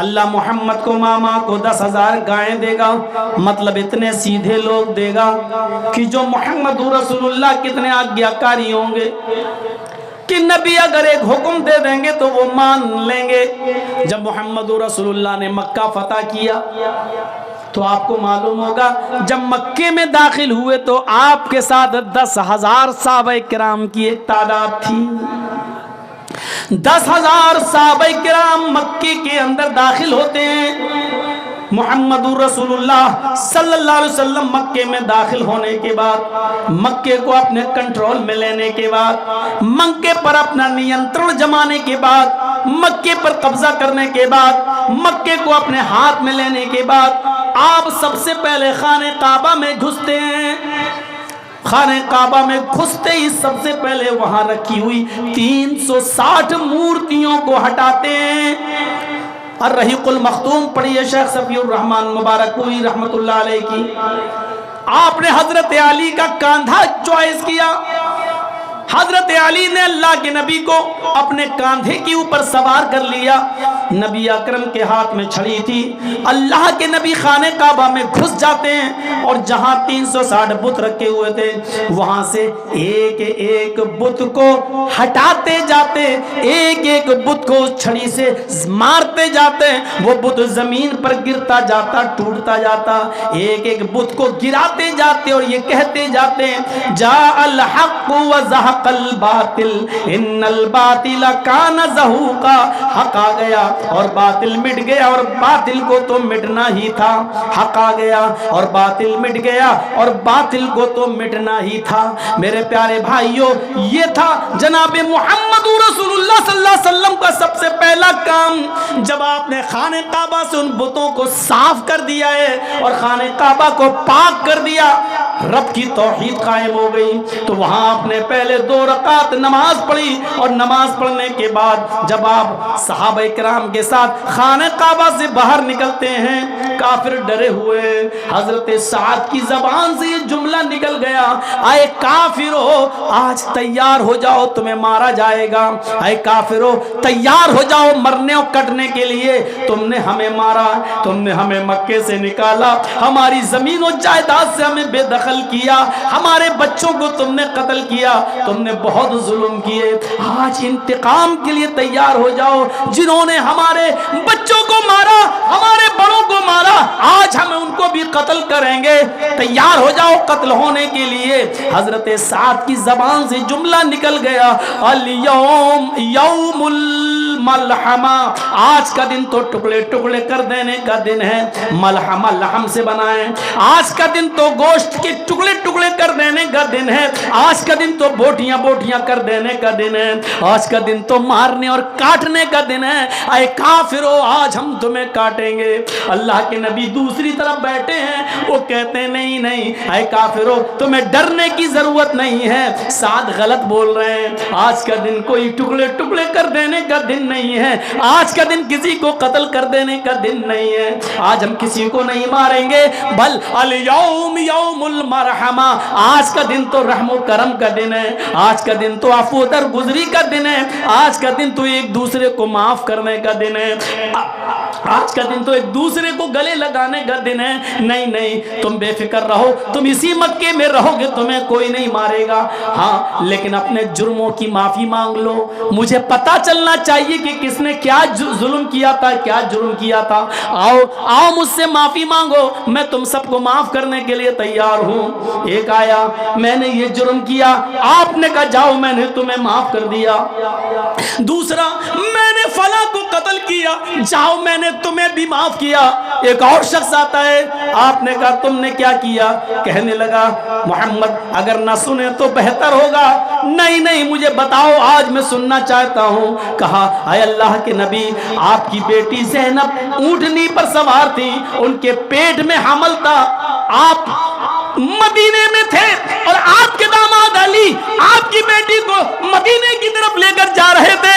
اللہ محمد کو ماما کو 10,000 گائیں دے گا، مطلب اتنے سیدھے لوگ دے گا کہ جو محمد رسول اللہ کتنے آگیاکاری ہوں گے کہ نبی اگر ایک حکم دے دیں گے تو وہ مان لیں گے۔ جب محمد رسول اللہ نے مکہ فتح کیا تو آپ کو معلوم ہوگا جب مکے میں داخل ہوئے تو آپ کے ساتھ 10,000 صحابہ کرام کی ایک تعداد تھی۔ 10,000 صحابہ کرام مکے کے اندر داخل ہوتے ہیں۔ محمد رسول اللہ صلی اللہ علیہ وسلم مکے میں داخل ہونے کے بعد، مکے کو اپنے کنٹرول میں لینے کے بعد، مکے پر اپنا نینترن جمانے کے بعد، مکے پر قبضہ کرنے کے بعد، مکے کو اپنے ہاتھ میں لینے کے بعد آپ سب سے پہلے خانہ کعبہ میں گھستے ہیں۔ خانہ کعبہ میں گھستے ہی سب سے پہلے وہاں رکھی ہوئی 360 مورتیوں کو ہٹاتے ہیں۔ الرحیق المختوم پڑھیے شیخ صفی الرحمن مبارک پوری رحمت اللہ علیہ کی۔ آپ نے حضرت علی کا کاندھا چوائس کیا۔ حضرت علی نے اللہ کے نبی کو اپنے کاندھے کے اوپر سوار کر لیا۔ نبی اکرم کے ہاتھ میں چھڑی تھی۔ اللہ کے نبی خانہ کعبہ میں گھس جاتے ہیں اور جہاں 360 بت رکھے ہوئے تھے وہاں سے ایک ایک بت کو ہٹاتے جاتے، ایک ایک بت کو چھڑی سے مارتے جاتے، وہ بت زمین پر گرتا جاتا، ٹوٹتا جاتا، ایک ایک بت کو گراتے جاتے اور یہ کہتے جاتے جاء الحق وزہق الباطل ان الباطل کان زہوقا، حق آ گیا اور باطل مٹ گیا اور باطل کو تو مٹنا ہی تھا۔ حق آ گیا اور باطل مٹ گیا اور باطل کو تو مٹنا ہی تھا۔ میرے پیارے بھائیوں، یہ تھا جناب محمد رسول اللہ صلی اللہ علیہ وسلم کا سب سے پہلا کام۔ جب آپ نے خانہ کعبہ سے ان بتوں کو صاف کر دیا ہے اور خانہ کعبہ کو پاک کر دیا، رب کی توحید قائم ہو گئی، تو وہاں آپ نے پہلے 2 رکعت نماز پڑھی اور نماز پڑھنے کے بعد جب آپ صحابہ کرام کے ساتھ خانہ کعبہ سے باہر نکلتے ہیں، کافر ڈرے ہوئے، حضرت سعد کی زبان سے یہ جملہ نکل گیا، اے کافرو آج تیار ہو جاؤ تمہیں مارا جائے گا، اے کافرو تیار ہو جاؤ مرنے اور کٹنے کے لیے، تم نے ہمیں مارا، تم نے ہمیں مکے سے نکالا، ہماری زمین و جائیداد سے ہمیں بے دخل کیا، ہمارے بچوں کو تم نے قتل کیا، تم نے بہت ظلم کیے، آج انتقام کے لیے تیار ہو جاؤ، جنہوں نے ہمارے بچوں کو مارا، ہمارے بڑوں کو مارا، آج ہم ان کو بھی قتل کریں گے، تیار ہو جاؤ قتل ہونے کے لیے۔ حضرت سعد کی زبان سے جملہ نکل گیا، الیوم یوم الملحمہ، آج کا دن تو ٹکڑے ٹکڑے کر دینے کا دن ہے، ملحمہ لحم سے بنائیں، آج کا دن تو گوشت کے ٹکڑے ٹکڑے کر دینے کا دن ہے، آج کا دن تو بوٹیاں بوٹیاں کر دینے کا دن ہے، آج کا دن تو مارنے اور کاٹنے کا دن ہے، اے کافرو آج ہم تمہیں کاٹیں گے۔ اللہ کے نبی دوسری طرف بیٹھے ہیں، وہ کہتے ہیں نہیں نہیں اے کافرو تمہیں ڈرنے کی ضرورت نہیں ہے، سعد غلط بول رہے ہیں، آج کا دن کوئی ٹکڑے ٹکڑے کر دینے کا دن نہیں ہے، آج کا دن کسی کو قتل کر دینے کا دن نہیں ہے، آج ہم کسی کو نہیں ماریں گے، بل الیوم یوم المرحمہ، آج کا دن تو رحم و کرم کا دن ہے، آج کا دن تو عفو درگزری کا دن ہے، آج کا دن تو ایک دوسرے کو معاف کرنے کا دن ہے، آج کا دن تو ایک دوسرے کو گلے لگانے کا دن ہے، نہیں نہیں تم بے فکر رہو، تم اسی مکے میں رہو گے، تمہیں کوئی نہیں مارے گا، ہاں لیکن اپنے جرموں کی معافی مانگ لو، مجھے پتا چلنا چاہیے کہ کس نے کیا ظلم کیا تھا، کیا جرم کیا تھا، آؤ آؤ مجھ سے معافی مانگو، میں تم سب کو معاف کرنے کے لیے تیار ہوں۔ ایک آیا، میں نے یہ جرم کیا، آپ نے کہا جاؤ میں نے تمہیں معاف کر دیا۔ دوسرا، میں نے فلاں کو قتل کیا، جاؤ میں نے تمہیں بھی معاف کیا۔ ایک اور شخص آتا ہے، آپ نے کہا تم نے کیا کیا؟ کہنے لگا محمد اگر نہ سنے تو بہتر ہوگا، نہیں نہیں مجھے بتاؤ آج میں سننا چاہتا ہوں۔ کہا اے اللہ کے نبی آپ کی بیٹی زینب اونٹنی پر سوار تھی، ان کے پیٹ میں حمل تھا، آپ مدینے میں تھے اور آپ کے داماد علی آپ کی بیٹی کو مدینے کی طرف لے کر جا رہے تھے.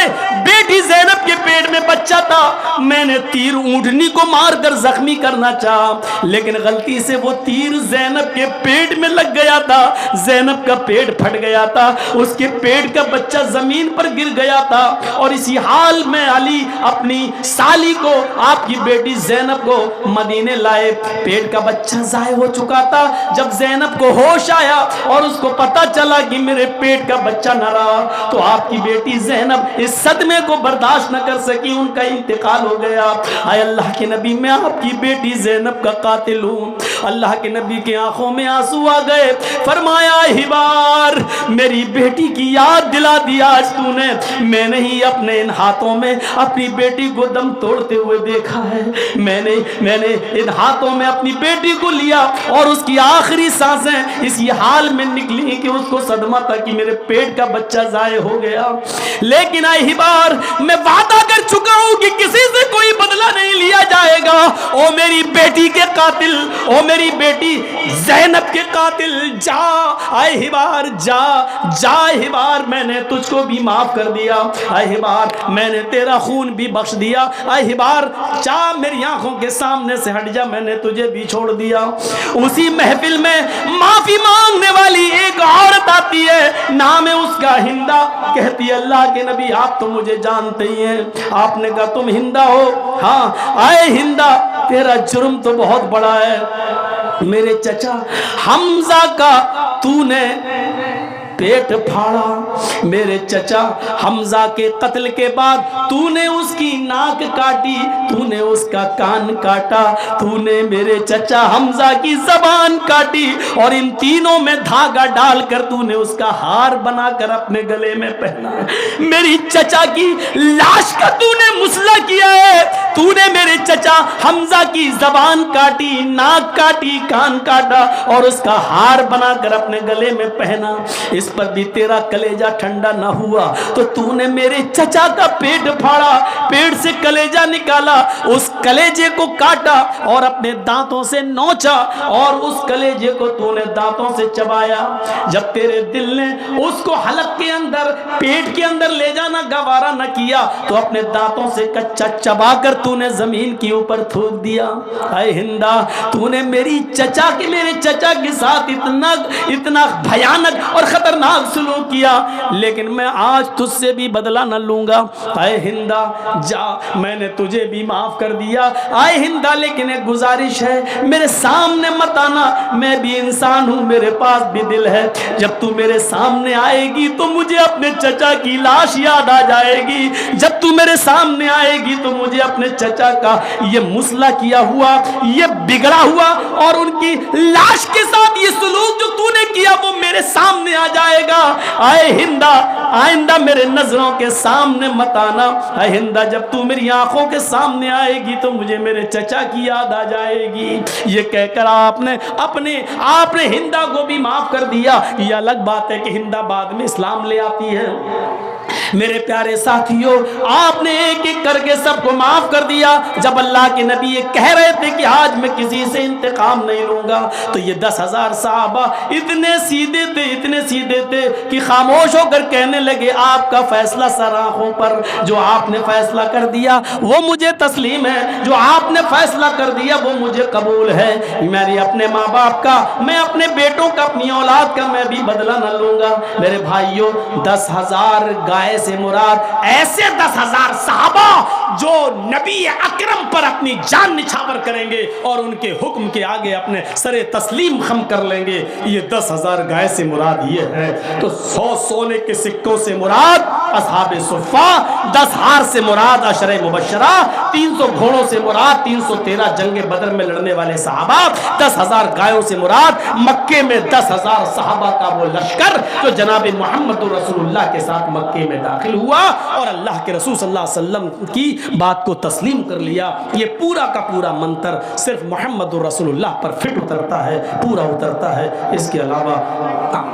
بیٹی زینب کے پیٹ میں بچہ تھا. میں نے تیر اونٹنی کو مار کر زخمی کرنا چاہا, لیکن غلطی سے وہ تیر زینب کے پیٹ میں لگ گیا تھا. زینب کا پیٹ پھٹ گیا تھا, اس کے پیٹ کا بچہ زمین پر گر گیا تھا. اور اسی حال میں علی اپنی سالی کو, آپ کی بیٹی زینب کو مدینے لائے. پیٹ کا بچہ ضائع ہو چکا تھا. جب زینب کو ہوش آیا اور اس کو پتا چلا کہ میرے پیٹ کا بچہ نہ رہا, تو آپ کی بیٹی زینب اس صدمے کو برداشت نہ کر سکی, ان کا انتقال ہو گیا. اے اللہ کے نبی, میں آپ کی بیٹی زینب کا قاتل ہوں. اللہ کے نبی کی آنکھوں میں آنسو آ گئے. فرمایا ہبار, میری بیٹی کی یاد دلا دیا آج تو نے. میں نے ہی اپنے ان ہاتھوں میں اپنی بیٹی کو دم توڑتے ہوئے دیکھا ہے. میں نے ان ہاتھوں میں اپنی بیٹی کو لیا اور اس کی آخری سانسیں اسی حال میں نکلی کہ اس کو صدمہ تھا کہ میرے پیٹ کا بچہ ضائع ہو گیا. لیکن اے ہبار, میں وعدہ کر چکا ہوں کہ کسی سے کوئی بدلہ نہیں لیا جائے گا. او میری بیٹی کے قاتل, او میری بیٹی زینب کے قاتل, جا اے ہبار, جا جا ہبار, میں نے تجھ کو بھی معاف کر دیا. اے ہبار, میں نے تیرا خون بھی بخش دیا. اے ہبار, جا میری آنکھوں کے سامنے سے ہٹ جا, میں نے تجھے بھی چھوڑ دیا. اسی محفل میں معافی مانگنے والی ایک عورت آتی ہے, نام ہے اس کا ہندا. کہتی ہے اللہ کے نبی آپ تو مجھے جانتے ہی ہیں. آپ نے کہا تم ہندا ہو؟ ہاں. اے ہندا, تیرا جرم تو بہت بڑا ہے. میرے چچا حمزہ کا تو نے پیٹ پھاڑا. میرے چچا حمزہ کے قتل کے بعد تو نے اس کی ناک کاٹی, تو نے اس کا کان کاٹا, تو نے میرے چچا حمزہ کی زبان کاٹی, اور ان تینوں میں دھاگا ڈال کر تو نے اس کا ہار بنا کر اپنے گلے میں پہنا. میری چچا کی لاش کا تو نے مسئلہ کیا ہے. تو نے میرے چچا حمزہ کی زبان کاٹی, ناک کاٹی, کان کاٹا اور اس کا ہار بنا کر اپنے گلے میں پہنا. اس پر بھی تیرا کلیجہ ٹھنڈا نہ ہوا تو تو نے میرے چچا کا پیٹ پھاڑا, پیٹ سے کلیجہ نکالا, اس کلیجے کو کاٹا اور اپنے دانتوں سے نوچا, اور اس کلیجے کو تو نے دانتوں سے چبایا. جب تیرے دل نے اس کو حلق کے اندر, پیٹ کے اندر لے جانا گوارا نہ کیا, تو اپنے دانتوں سے کچا چبا کر تو نے زمین کے اوپر تھوک دیا. اے ہندا, تو نے میرے چچا کے ساتھ اتنا بھیانک اور خطرناک سلوک کیا, لیکن میں آج تجھ سے بھی بدلہ نہ لوں گا. اے ہندا, جا, میں نے تجھے بھی معاف کر دیا. اے ہندا, لیکن ایک گزارش ہے, میرے سامنے مت آنا, میں بھی انسان ہوں, میرے پاس بھی دل ہے. جب تو میرے سامنے آئے گی تو مجھے اپنے چچا کی لاش یاد آ جائے گی. جب تو میرے سامنے آئے گی تو مجھے اپنے چچا کا یہ مسئلہ کیا ہوا, یہ بگڑا ہوا اور ان کی لاش کے ساتھ یہ سلوک جو تو نے کیا وہ میرے سامنے آ جائے گا. اے ہندا, آئندہ میرے نظروں کے سامنے مت آنا. اے ہندا, جب تو میری آنکھوں کے سامنے آئے گی تو مجھے میرے چچا کی یاد آ جائے گی. یہ کہہ کر آپ نے ہندا کو بھی معاف کر دیا. یہ الگ بات ہے کہ ہندا بعد میں اسلام لے آتی ہے. میرے پیارے ساتھیوں, آپ نے ایک ایک کر کے سب کو معاف کر دیا. جب اللہ کے نبی یہ کہہ رہے تھے کہ آج میں کسی سے انتقام نہیں لوں گا, تو یہ 10,000 صحابہ اتنے سیدھے تھے کہ خاموش ہو کر کہنے لگے آپ کا فیصلہ سر آنکھوں پر, جو آپ نے فیصلہ کر دیا وہ مجھے تسلیم ہے, جو آپ نے فیصلہ کر دیا وہ مجھے قبول ہے. میرے اپنے ماں باپ کا, میں اپنے بیٹوں کا, اپنی اولاد کا میں بھی بدلہ نہ لوں گا. میرے بھائیوں, 10,000 گائے سے مراد ایسے 10,000 صحابہ جو نبی اکرم پر اپنی جان نچھاور کریں گے اور ان کے حکم کے آگے اپنے سر تسلیم خم کر لیں گے. یہ 10,000 گائے سے مراد یہ ہے. تو 100 سونے کے سکوں سے مراد اصحاب صفہ, 10 ہار سے مراد عشرہ مبشرہ, 300 گھوڑوں سے مراد 313 جنگ بدر میں لڑنے والے صحابہ, 10,000 گایوں سے مراد مکے میں 10,000 صحابہ کا وہ لشکر جو جناب محمد رسول اللہ کے ساتھ مکے میں داخل ہوا اور اللہ کے رسول صلی اللہ علیہ وسلم کی بات کو تسلیم کر لیا. یہ پورا کا پورا منتر صرف محمد رسول اللہ پر فٹ اترتا ہے, پورا اترتا ہے. اس کے علاوہ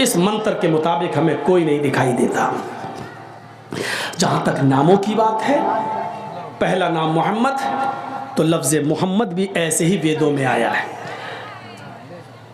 اس منتر کے مطابق ہمیں کوئی نہیں دکھائی دیتا. جہاں تک ناموں کی بات ہے, پہلا نام محمد, تو لفظ محمد بھی ایسے ہی ویدوں میں آیا ہے.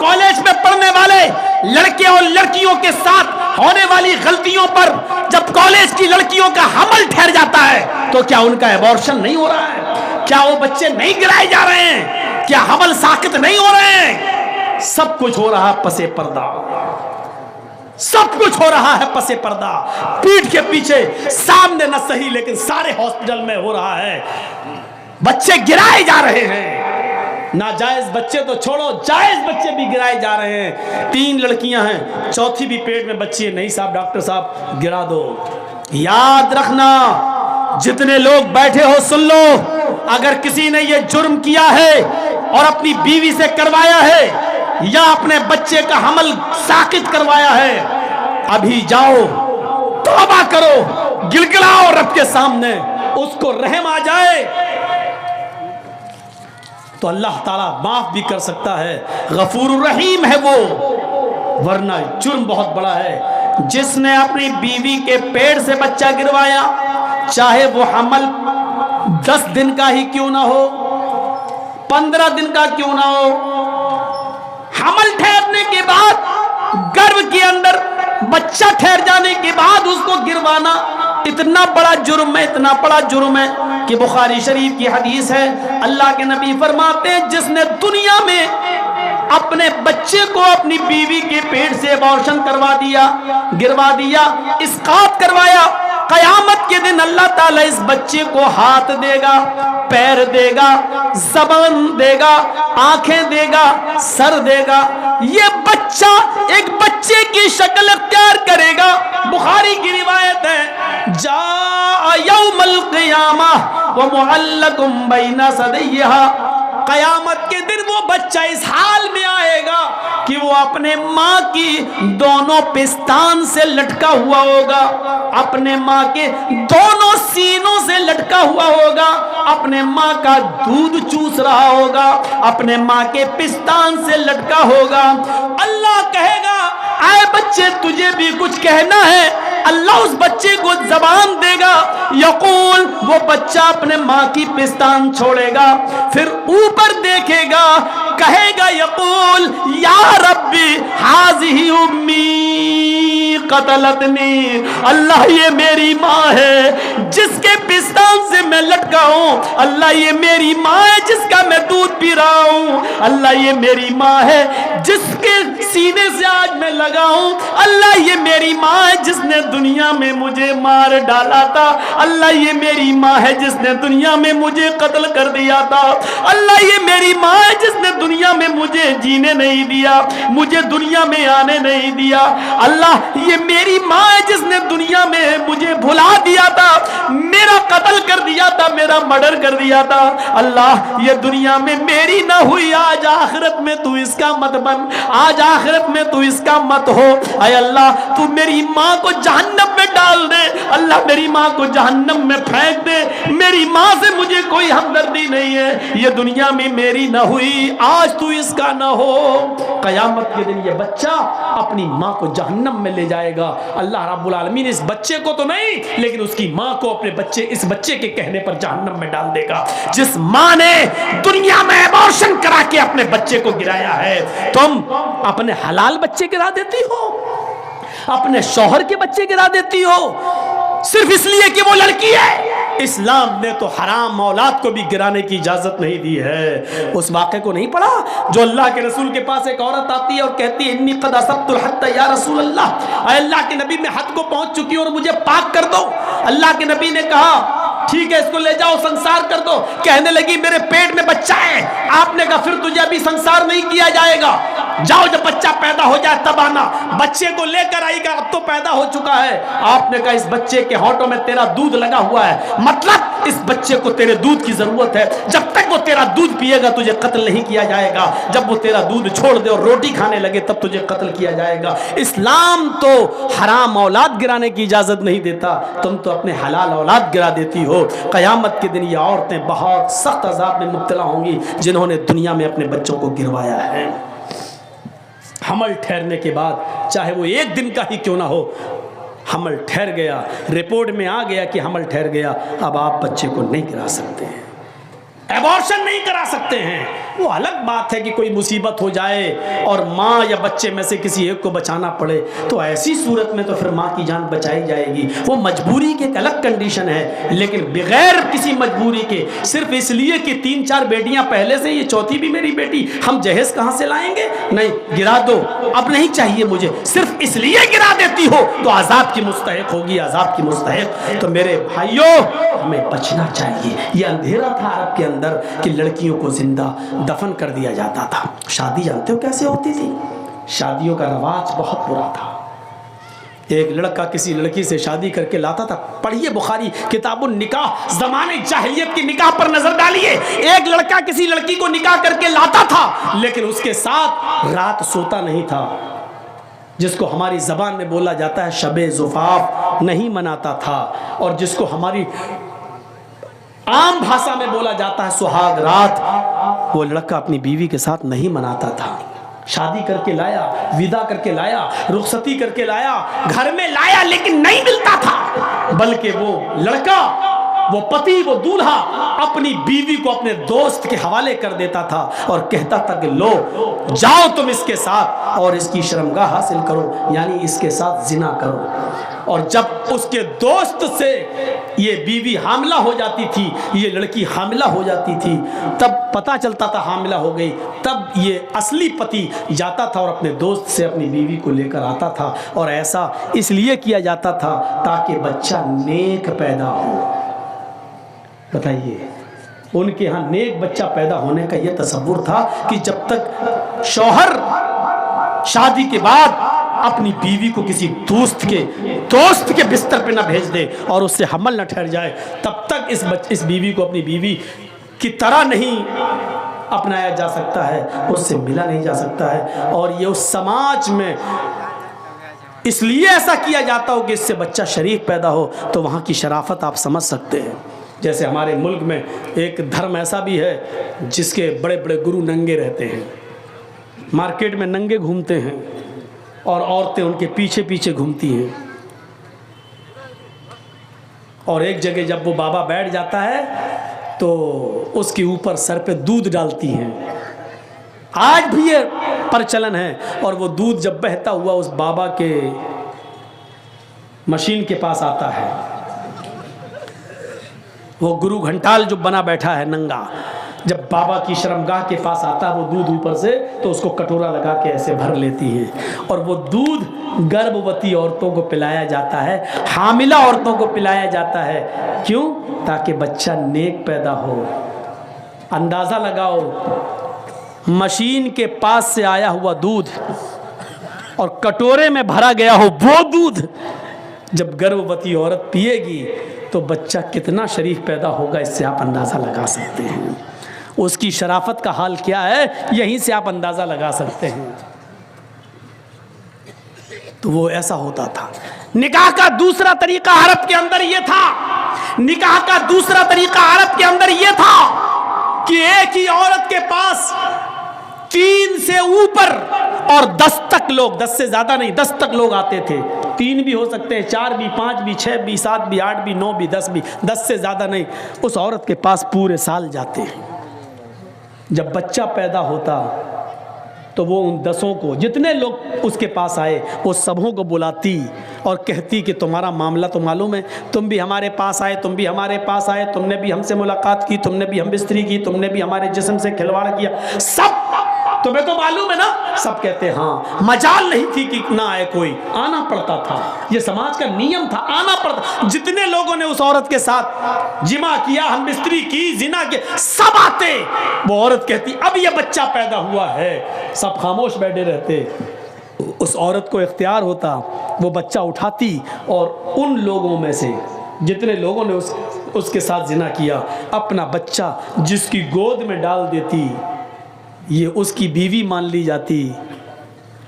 کالج میں پڑھنے والے لڑکے اور لڑکیوں کے ساتھ ہونے والی غلطیوں پر جب کالج کی لڑکیوں کا حمل ٹھہر جاتا ہے تو کیا ان کا ایبورشن نہیں ہو رہا ہے؟ کیا وہ بچے نہیں گرائے جا رہے ہیں؟ کیا حمل ساقط نہیں ہو رہے ہیں؟ سب کچھ ہو رہا پس پردہ، سب کچھ ہو رہا ہے پس پردہ، پیٹھ کے پیچھے، سامنے نہ صحیح لیکن سارے ہاسپٹل میں ہو رہا ہے، بچے گرائے جا رہے ہیں۔ ناجائز بچے تو چھوڑو، جائز بچے بھی گرائے جا رہے ہیں۔ 3 لڑکیاں ہیں، چوتھی بھی پیٹ میں بچی ہے، نہیں صاحب ڈاکٹر صاحب گرا دو۔ یاد رکھنا، جتنے لوگ بیٹھے ہو سن لو، اگر کسی نے یہ جرم کیا ہے اور اپنی بیوی سے کروایا ہے یا اپنے بچے کا حمل ساقط کروایا ہے، ابھی جاؤ توبہ کرو، گڑگڑاؤ رب کے سامنے، اس کو رحم آ جائے تو اللہ تعالیٰ معاف بھی کر سکتا ہے، غفور الرحیم ہے وہ، ورنہ جرم بہت بڑا ہے۔ جس نے اپنی بیوی کے پیٹ سے بچہ گروایا، چاہے وہ حمل 10 دن کا ہی کیوں نہ ہو، 15 دن کا کیوں نہ ہو، حمل ٹھہرنے کے بعد گرو کے اندر بچہ ٹھہر جانے کے بعد اس کو گروانا اتنا بڑا جرم ہے، اتنا بڑا جرم ہے کہ بخاری شریف کی حدیث ہے، اللہ کے نبی فرماتے ہیں جس نے دنیا میں اپنے بچے کو اپنی بیوی کے پیٹ سے ابارشن کروا دیا، گروا دیا، اسقاط کروایا، قیامت کے دن اللہ تعالیٰ اس بچے کو ہاتھ دے گا، پیر دے گا، زبان دے گا، آنکھیں دے گا، سر دے گا، یہ بچہ ایک بچے کی شکل اختیار کرے گا۔ بخاری کی روایت ہے، جاء یوم القیامہ ومعلق بین ثدیہا، قیامت کے دن وہ بچہ اس حال میں آئے گا کہ وہ اپنے ماں کی دونوں پستان سے لٹکا ہوا ہوگا، اپنے ماں کے دونوں سینوں سے لٹکا ہوا ہوگا، اپنے ماں کا دودھ چوس رہا ہوگا، اپنے ماں کے پستان سے لٹکا ہوگا۔ اللہ کہے گا اے بچے تجھے بھی کچھ کہنا ہے، اللہ اس بچے کو زبان دے گا، یقول، وہ بچہ اپنے ماں کی پستان چھوڑے گا، پھر اوپر دیکھے گا، کہے گا یقول یا ربی ہذہ امی قتلتنی، اللہ یہ میری ماں ہے جس کے پستان سے میں لٹکا ہوں، اللہ یہ میری ماں ہے جس کا میں دودھ پی رہا ہوں، اللہ یہ میری ماں ہے جس کے سینے سے آج میں لگا ہوں، اللہ یہ میری ماں ہے جس نے دنیا میں مجھے مار ڈالا تھا، اللہ یہ میری ماں ہے جس نے دنیا میں مجھے قتل کر دیا تھا، اللہ یہ میری ماں ہے جس نے دنیا میں مجھے جینے نہیں دیا، مجھے دنیا میں آنے نہیں دیا، اللہ یہ میری ماں ہے جس نے دنیا میں مجھے بھلا دیا تھا، میرا قتل کر دیا تھا، میرا مرڈر کر دیا تھا، اللہ یہ دنیا میں میری نہ ہوئی، آج آخرت میں تو اس کا مت بن، آج آخرت میں تو اس کا مت ہو، اے اللہ تو میری ماں کو جہنم میں ڈال دے، اللہ میری ماں کو جہنم میں پھینک دے، میری ماں سے مجھے کوئی ہمدردی نہیں ہے، یہ دنیا میں میری نہ ہوئی، آج تو اس کا نہ ہو۔ قیامت کے دن یہ بچہ اپنی ماں کو جہنم میں لے جائے گا، اللہ رب العالمین اس بچے کو تو نہیں لیکن اس کی ماں کو اپنے بچے، اس بچے کے کہنے پر جہنم میں ڈال دے گا۔ جس ماں نے دنیا میں ابارشن کرا کے اپنے بچے کو گرایا ہے، تم اپنے حلال بچے گرا دیتی ہو، اپنے شوہر کے بچے گرا دیتی ہو، صرف اس لیے کہ وہ لڑکی ہے۔ اسلام نے تو حرام اولاد کو بھی گرانے کی اجازت نہیں دی ہے۔ اس واقعے کو نہیں پڑھا جو اللہ کے رسول کے پاس ایک عورت آتی ہے اور کہتی ہے انی قد اصبت الحد یا رسول اللہ، اے اللہ کے نبی میں حد کو پہنچ چکی ہوں اور مجھے پاک کر دو۔ اللہ کے نبی نے کہا ٹھیک ہے اس کو لے جاؤ سنسار کر دو۔ کہنے لگی میرے پیٹ میں بچہ ہے۔ آپ نے کہا پھر تجھے ابھی سنسار نہیں کیا جائے گا، جاؤ جب بچہ پیدا ہو جائے تب آنا۔ بچے کو لے کر آئی گا، اب تو پیدا ہو چکا ہے۔ آپ نے کہا اس بچے کے ہونٹوں میں تیرا دودھ لگا ہوا ہے، مطلب اس بچے کو تیرے دودھ کی ضرورت ہے، جب تک وہ تیرا دودھ پیے گا تجھے قتل نہیں کیا جائے گا، جب وہ تیرا دودھ چھوڑ دے اور روٹی کھانے لگے تب تجھے قتل کیا جائے گا۔ اسلام تو حرام اولاد گرانے کی اجازت نہیں دیتا، تم تو اپنے حلال اولاد گرا دیتی ہو۔ قیامت کے دن یہ عورتیں بہت سخت عذاب میں مبتلا ہوں گی جنہوں نے دنیا میں اپنے بچوں کو گروایا ہے۔ حمل ٹھہرنے کے بعد چاہے وہ ایک دن کا ہی کیوں نہ ہو، حمل ٹھہر گیا، رپورٹ میں آ گیا کہ حمل ٹھہر گیا، اب آپ بچے کو نہیں گرا سکتے ہیں، ایبارشن نہیں کرا سکتے ہیں۔ وہ الگ بات ہے کہ کوئی مصیبت ہو جائے اور ماں یا بچے میں سے کسی ایک کو بچانا پڑے، تو ایسی صورت میں تو پھر ماں کی جان بچائی جائے گی، وہ مجبوری کی ایک الگ کنڈیشن ہے۔ لیکن بغیر کسی مجبوری کے، صرف اس لیے کہ 3-4 بیٹیاں پہلے سے، یہ چوتھی بھی میری بیٹی، ہم جہیز کہاں سے لائیں گے؟ نہیں، گرا دو، اب نہیں چاہیے مجھے، صرف اس لیے گرا دیتی ہو تو عذاب کی مستحق ہوگی، عذاب کی مستحق۔ تو میرے بھائیوں، ہمیں بچنا چاہیے۔ یہ اندھیرا تھا عرب کے اندر کہ لڑکیوں کو زندہ دفن کر دیا جاتا تھا۔ شادی جانتے ہو کیسے ہوتی تھی؟ شادیوں کا رواج بہت برا تھا۔ ایک لڑکا کسی لڑکی سے شادی کر کے لاتا تھا، پڑھیے بخاری کتاب النکاح، زمانے جاہلیت کی نکاح پر نظر ڈالیے۔ ایک لڑکا کسی لڑکی کو نکاح کر کے لاتا تھا، لیکن اس کے ساتھ رات سوتا نہیں تھا، جس کو ہماری زبان میں بولا جاتا ہے شب زفاف، نہیں مناتا تھا، اور جس کو ہماری عام بھاشا میں بولا جاتا ہے سہاگ رات، وہ لڑکا اپنی بیوی کے ساتھ نہیں مناتا تھا۔ شادی کر کے لایا، ودا کر کے لایا، رخصتی کر کے لایا، گھر میں لایا، لیکن نہیں ملتا تھا، بلکہ وہ لڑکا، وہ پتی، وہ دولہا اپنی بیوی کو اپنے دوست کے حوالے کر دیتا تھا اور کہتا تھا کہ لو جاؤ تم اس کے ساتھ اور اس کی شرمگاہ حاصل کرو، یعنی اس کے ساتھ زنا کرو۔ اور جب اس کے دوست سے یہ بیوی حاملہ ہو جاتی تھی، یہ لڑکی حاملہ ہو جاتی تھی، تب پتہ چلتا تھا حاملہ ہو گئی، تب یہ اصلی پتی جاتا تھا اور اپنے دوست سے اپنی بیوی کو لے کر آتا تھا، اور ایسا اس لیے کیا جاتا تھا تاکہ بچہ نیک پیدا ہو۔ بتائیے، ان کے ہاں نیک بچہ پیدا ہونے کا یہ تصور تھا کہ جب تک شوہر شادی کے بعد اپنی بیوی کو کسی دوست کے بستر پہ نہ بھیج دے اور اس سے حمل نہ ٹھہر جائے، تب تک اس بیوی کو اپنی بیوی کی طرح نہیں اپنایا جا سکتا ہے، اس سے ملا نہیں جا سکتا ہے۔ اور یہ اس سماج میں اس لیے ایسا کیا جاتا ہو کہ اس سے بچہ شریف پیدا ہو، تو وہاں کی شرافت آپ سمجھ سکتے ہیں۔ جیسے ہمارے ملک میں ایک دھرم ایسا بھی ہے جس کے بڑے بڑے گرو ننگے رہتے ہیں، مارکیٹ میں ننگے گھومتے ہیں اور عورتیں ان کے پیچھے پیچھے گھومتی ہیں، اور ایک جگہ جب وہ بابا بیٹھ جاتا ہے تو اس کے اوپر سر پہ دودھ ڈالتی ہیں۔ آج بھی یہ پرچلن ہے، اور وہ دودھ جب بہتا ہوا اس بابا کے مشین کے پاس آتا ہے، وہ گرو گھنٹال جو بنا بیٹھا ہے ننگا، جب بابا کی شرمگاہ کے پاس آتا ہے وہ دودھ اوپر سے، تو اس کو کٹورا لگا کے ایسے بھر لیتی ہیں، اور وہ دودھ گربھوتی عورتوں کو پلایا جاتا ہے، حاملہ عورتوں کو پلایا جاتا ہے۔ کیوں؟ تاکہ بچہ نیک پیدا ہو۔ اندازہ لگاؤ، مشین کے پاس سے آیا ہوا دودھ اور کٹورے میں بھرا گیا ہو وہ دودھ جب گربھوتی عورت پیے گی تو بچہ کتنا شریف پیدا ہوگا، اس سے آپ اندازہ لگا سکتے ہیں۔ اس کی شرافت کا حال کیا ہے، یہیں سے آپ اندازہ لگا سکتے ہیں۔ تو وہ ایسا ہوتا تھا۔ نکاح کا دوسرا طریقہ عرب کے اندر یہ تھا، نکاح کا دوسرا طریقہ عرب کے اندر یہ تھا کہ ایک ہی عورت کے پاس 3 سے اوپر اور 10 تک لوگ، 10 سے زیادہ نہیں، 10 تک لوگ آتے تھے۔ 3 بھی ہو سکتے ہیں، 4 بھی، 5 بھی، 6 بھی، 7 بھی، 8 بھی، 9 بھی، 10 بھی، 10 سے زیادہ نہیں۔ اس عورت کے پاس پورے سال جاتے ہیں۔ جب بچہ پیدا ہوتا تو وہ ان 10 کو، جتنے لوگ اس کے پاس آئے، وہ سبوں کو بلاتی اور کہتی کہ تمہارا معاملہ تو معلوم ہے، تم بھی ہمارے پاس آئے، تم بھی ہمارے پاس آئے، تم نے بھی ہم سے ملاقات کی، تم نے بھی ہم بستری کی، تم نے بھی ہمارے جسم سے کھلواڑ کیا، سب تمہیں تو معلوم ہے نا۔ سب کہتے ہاں۔ مجال نہیں تھی کہ نہ آئے کوئی، آنا پڑتا تھا، یہ سماج کا نیم تھا، آنا پڑتا۔ جتنے لوگوں نے اس عورت کے ساتھ جمع کیا، ہم بستری کی، زنا کے، سب آتے۔ وہ عورت کہتی اب یہ بچہ پیدا ہوا ہے، سب خاموش بیٹھے رہتے۔ اس عورت کو اختیار ہوتا، وہ بچہ اٹھاتی اور ان لوگوں میں سے جتنے لوگوں نے اس کے ساتھ زنا کیا، اپنا بچہ جس کی گود میں ڈال دیتی، یہ اس کی بیوی مان لی جاتی،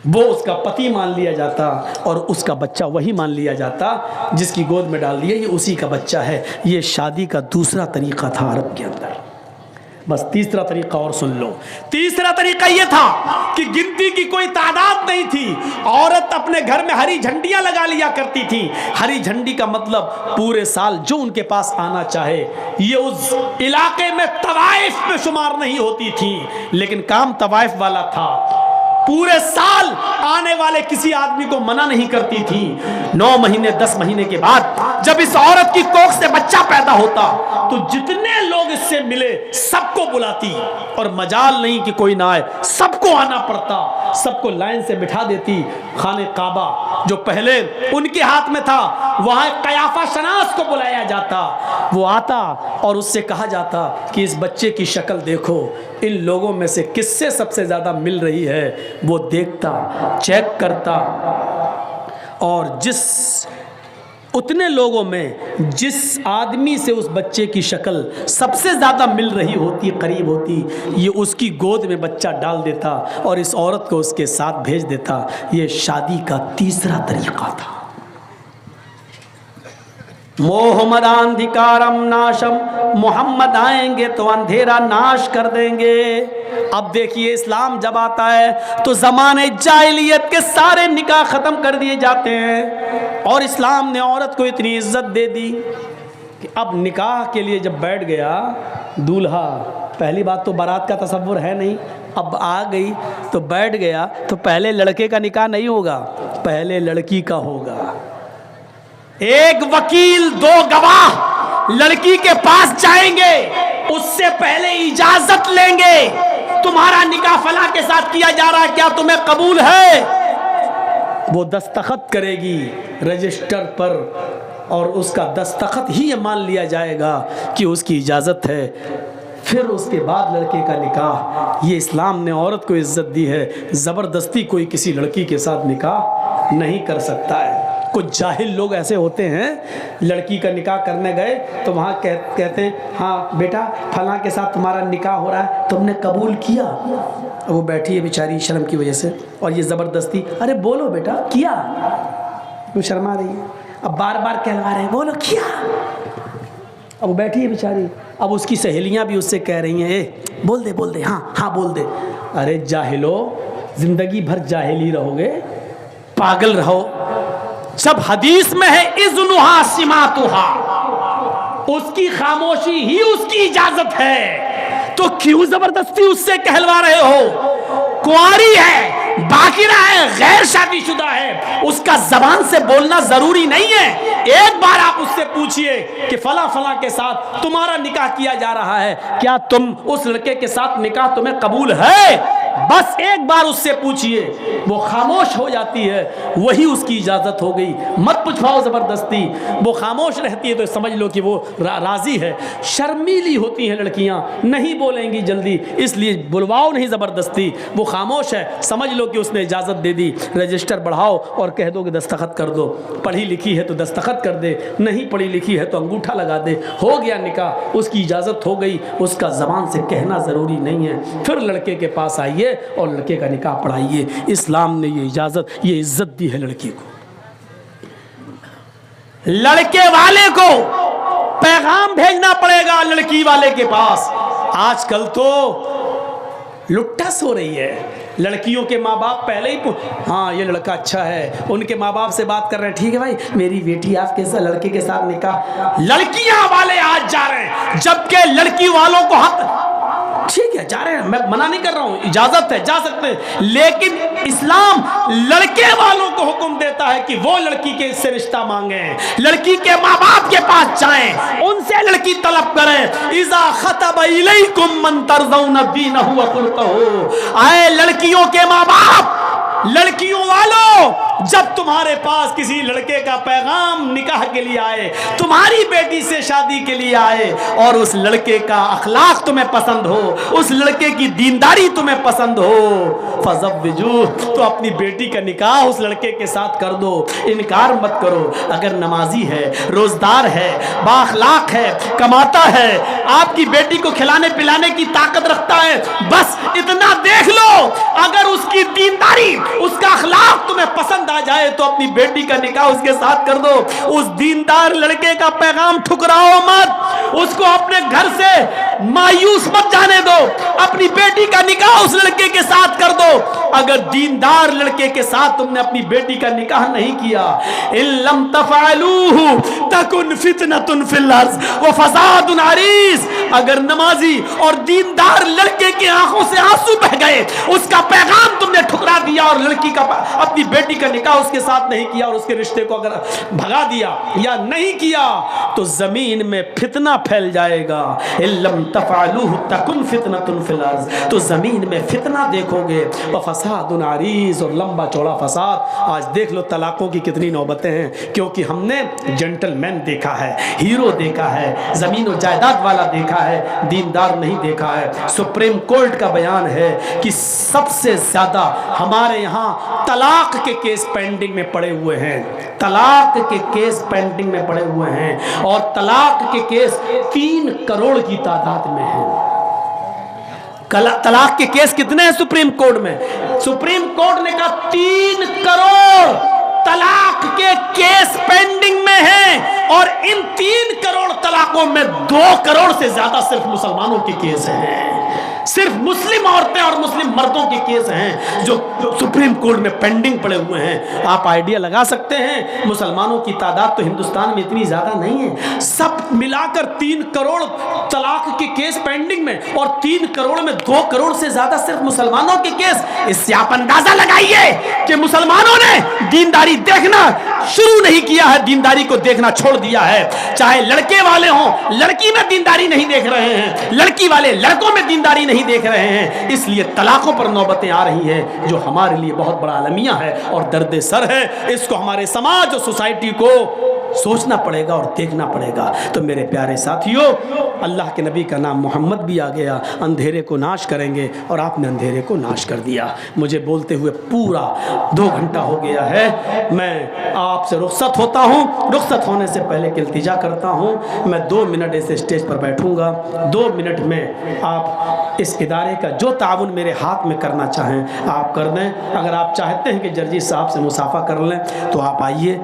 وہ اس کا پتی مان لیا جاتا، اور اس کا بچہ وہی مان لیا جاتا جس کی گود میں ڈال دیا، یہ اسی کا بچہ ہے۔ یہ شادی کا دوسرا طریقہ تھا عرب کے اندر۔ بس تیسرا طریقہ اور سن لو. تیسرا طریقہ یہ تھا کہ گنتی کی کوئی تعداد نہیں تھی, عورت اپنے گھر میں ہری جھنڈیاں لگا لیا کرتی تھی. ہری جھنڈی کا مطلب پورے سال جو ان کے پاس آنا چاہے. یہ اس علاقے میں طوائف میں شمار نہیں ہوتی تھی, لیکن کام طوائف والا تھا. پورے سال آنے والے کسی آدمی کو منع نہیں کرتی تھی. 9 مہینے 10 مہینے کے بعد جب اس عورت کی کوکھ سے بچہ پیدا ہوتا تو جتنے لوگ اس سے ملے سب کو بلاتی, اور مجال نہیں کہ کوئی نہ آئے, سب کو آنا پڑتا. سب کو لائن سے بٹھا دیتی. خانہ کعبہ جو پہلے ان کے ہاتھ میں تھا, وہاں قیافہ شناس کو بلایا جاتا. وہ آتا اور اس سے کہا جاتا کہ اس بچے کی شکل دیکھو, ان لوگوں میں سے کس سے سب سے زیادہ مل رہی ہے. وہ دیکھتا, چیک کرتا, اور اتنے لوگوں میں جس آدمی سے اس بچے کی شکل سب سے زیادہ مل رہی ہوتی, قریب ہوتی, یہ اس کی گود میں بچہ ڈال دیتا اور اس عورت کو اس کے ساتھ بھیج دیتا. یہ شادی کا تیسرا طریقہ تھا. محمد اندھکارم ناشم, محمد آئیں گے تو اندھیرا ناش کر دیں گے. اب دیکھیے اسلام جب آتا ہے تو زمانے جاہلیت کے سارے نکاح ختم کر دیے جاتے ہیں, اور اسلام نے عورت کو اتنی عزت دے دی کہ اب نکاح کے لیے جب بیٹھ گیا دولہا, پہلی بات تو بارات کا تصور ہے نہیں, اب آ گئی تو بیٹھ گیا, تو پہلے لڑکے کا نکاح نہیں ہوگا, پہلے لڑکی کا ہوگا. ایک وکیل, 2 گواہ لڑکی کے پاس جائیں گے, اس سے پہلے اجازت لیں گے, تمہارا نکاح فلاں کے ساتھ کیا جا رہا ہے, کیا تمہیں قبول ہے؟ وہ دستخط کرے گی رجسٹر پر, اور اس کا دستخط ہی یہ مان لیا جائے گا کہ اس کی اجازت ہے. پھر اس کے بعد لڑکے کا نکاح. یہ اسلام نے عورت کو عزت دی ہے. زبردستی کوئی کسی لڑکی کے ساتھ نکاح نہیں کر سکتا ہے. کچھ جاہل لوگ ایسے ہوتے ہیں, لڑکی کا نکاح کرنے گئے تو وہاں کہتے ہیں ہاں بیٹا فلاں کے ساتھ تمہارا نکاح ہو رہا ہے, تم نے قبول کیا؟ وہ بیٹھی ہے بیچاری شرم کی وجہ سے, اور یہ زبردستی, ارے بولو بیٹا کیا, وہ شرما رہی ہے. اب بار بار کہلوا رہے ہیں بولو کیا. اب وہ بیٹھی ہے بیچاری, اب اس کی سہیلیاں بھی اس سے کہہ رہی ہیں بول دے, ہاں ہاں بول دے. ارے جاہلو, زندگی بھر جاہل ہی رہو گے, پاگل رہو. جب حدیث میں ہے اذنھا سماتھا, اس کی خاموشی ہی اس کی اجازت ہے, تو کیوں زبردستی اس سے کہلوا رہے ہو؟ کنواری ہے, باقرہ ہے, غیر شادی شدہ ہے, اس کا زبان سے بولنا ضروری نہیں ہے. ایک بار آپ اس سے پوچھئے کہ فلاں فلاں کے ساتھ تمہارا نکاح کیا جا رہا ہے, کیا تم اس لڑکے کے ساتھ نکاح تمہیں قبول ہے؟ بس ایک بار اس سے پوچھئے, وہ خاموش ہو جاتی ہے, وہی اس کی اجازت ہو گئی. مت پوچھواؤ زبردستی, وہ خاموش رہتی ہے تو سمجھ لو کہ وہ راضی ہے. شرمیلی ہوتی ہیں لڑکیاں, نہیں بولیں گی جلدی, اس لیے بلواؤ نہیں زبردستی. وہ خاموش ہے, سمجھ لو کہ اس نے اجازت دے دی. رجسٹر بڑھاؤ اور کہہ دو کہ دستخط کر دو. پڑھی لکھی ہے تو دستخط کر دے, نہیں پڑھی لکھی ہے تو انگوٹھا لگا دے, ہو گیا نکاح, اس کی اجازت ہو گئی. اس کا زبان سے کہنا ضروری نہیں ہے. پھر لڑکے کے پاس آئیے اور لڑکے کا نکاح پڑھائیے. اسلام نے یہ اجازت, یہ عزت دی ہے لڑکی کو. لڑکے والے کو پیغام بھیجنا پڑے گا لڑکی والے کے پاس. آج کل تو لٹا سو رہی ہے. لڑکیوں کے ماں باپ پہلے ہی ہاں یہ لڑکا اچھا ہے, ان کے ماں باپ سے بات کر رہے ہیں, ٹھیک ہے بھائی میری بیٹی آپ کے ساتھ لڑکے کے ساتھ نکاح. لڑکیاں والے آج جا رہے ہیں, جبکہ لڑکی والوں کو حق, ٹھیک ہے جا رہے ہیں, میں منع نہیں کر رہا ہوں, اجازت ہے جا سکتے ہیں, لیکن اسلام لڑکے والوں کو حکم دیتا ہے کہ وہ لڑکی کے سے رشتہ مانگیں, لڑکی کے ماں باپ کے پاس جائیں, ان سے لڑکی طلب کریں. اذا خطب الیکم من ترضون دینہ وخلقہ, اے لڑکیوں کے ماں باپ, لڑکیوں والوں, جب تمہارے پاس کسی لڑکے کا پیغام نکاح کے لیے آئے, تمہاری بیٹی سے شادی کے لیے آئے, اور اس لڑکے کا اخلاق تمہیں پسند ہو, اس لڑکے کی دینداری تمہیں پسند ہو, فزوجوہ, تو اپنی بیٹی کا نکاح اس لڑکے کے ساتھ کر دو. انکار مت کرو. اگر نمازی ہے, روزدار ہے, بااخلاق ہے, کماتا ہے, آپ کی بیٹی کو کھلانے پلانے کی طاقت رکھتا ہے, بس اتنا دیکھ لو. اگر اس کی دینداری, اس کا اخلاق تمہیں پسند آ جائے تو اپنی بیٹی کا نکاح اس کے ساتھ کر دو. اس دیندار لڑکے کا پیغام ٹھکراؤ مت, اس کو اپنے گھر سے مایوس مت جانے دو, اپنی بیٹی کا نکاح اس لڑکے کے ساتھ کر دو. اگر دیندار لڑکے کے ساتھ تم نے اپنی بیٹی کا نکاح نہیں کیا, ان لم تفعلوه تکن فتنة فی الارض وفساد عریض, اگر نمازی اور دیندار لڑکے کی آنکھوں سے آنسو بہ گئے, اس کا پیغام تم نے ٹھکرا دیا اور لڑکی کا اپنی بیٹی کا نکاح اس کے ساتھ نہیں کیا اور اس کے رشتے کو اگر بھگا دیا یا نہیں کیا, تو زمین میں فتنہ پھیل جائے گا. ان لم تفعلوه تکن فتنة فی الارض, تو زمین میں فتنہ دیکھو گے, وفساد عریض, اور لمبا چوڑا فساد. آج دیکھ لو طلاقوں کی کتنی نوبتیں ہیں, کیونکہ ہم نے جنٹل مین دیکھا ہے, ہیرو دیکھا ہے, زمین و جائیداد والا دیکھا ہے, دیندار نہیں دیکھا ہے. سپریم کورٹ کا بیان ہے کہ سب سے زیادہ ہمارے یہاں طلاق کے کیس پینڈنگ میں پڑے ہوئے ہیں, طلاق کے کیس پینڈنگ میں پڑے ہوئے ہیں, اور طلاق کے کیس 3 کروڑ کی تعداد میں ہیں. طلاق کے کیس کتنے ہیں سپریم کورٹ میں؟ سپریم کورٹ نے کہا 3 کروڑ طلاق کے کیس پینڈنگ میں ہیں, اور ان 3 کروڑ طلاقوں میں 2 کروڑ سے زیادہ صرف مسلمانوں کے کیس ہیں, صرف مسلم عورتیں اور مسلم مردوں کے کیس ہیں جو سپریم کورٹ میں پینڈنگ پڑے ہوئے ہیں. آپ آئیڈیا لگا سکتے ہیں, مسلمانوں کی تعداد تو ہندوستان میں اتنی زیادہ نہیں ہے, سب ملا کر 3 کروڑ طلاق کے کیس پینڈنگ میں, اور 3 کروڑ میں 2 کروڑ سے زیادہ صرف مسلمانوں کے کیس. اس سے آپ اندازہ لگائیے کہ مسلمانوں نے دینداری دیکھنا شروع نہیں کیا ہے, دینداری کو دیکھنا چھوڑ دیا ہے. چاہے لڑکے والے ہوں, لڑکی میں دینداری نہیں دیکھ رہے ہیں, لڑکی والے لڑکوں میں دینداری نہیں دیکھ رہے ہیں. اس لیے طلاقوں پر نوبتیں آ رہی ہیں, جو ہمارے لیے بہت بڑا المیہ ہے اور درد سر ہے. اس کو ہمارے سماج اور سوسائٹی کو سوچنا پڑے گا اور دیکھنا پڑے گا. تو میرے پیارے ساتھیوں, اللہ کے نبی کا نام محمد بھی آ گیا. اندھیرے کو ناش کریں گے, اور آپ نے اندھیرے کو ناش کر دیا. مجھے بولتے ہوئے پورا 2 گھنٹہ ہو گیا ہے. میں آپ سے رخصت ہوتا ہوں. رخصت ہونے سے پہلے ایک التجا کرتا ہوں, میں 2 منٹ ایسے اسٹیج پر بیٹھوں گا. 2 منٹ میں آپ اس ادارے کا جو تعاون میرے ہاتھ میں کرنا چاہیں آپ کر دیں. اگر آپ چاہتے ہیں کہ جرجی صاحب سے مصافحہ کر لیں تو آپ آئیے.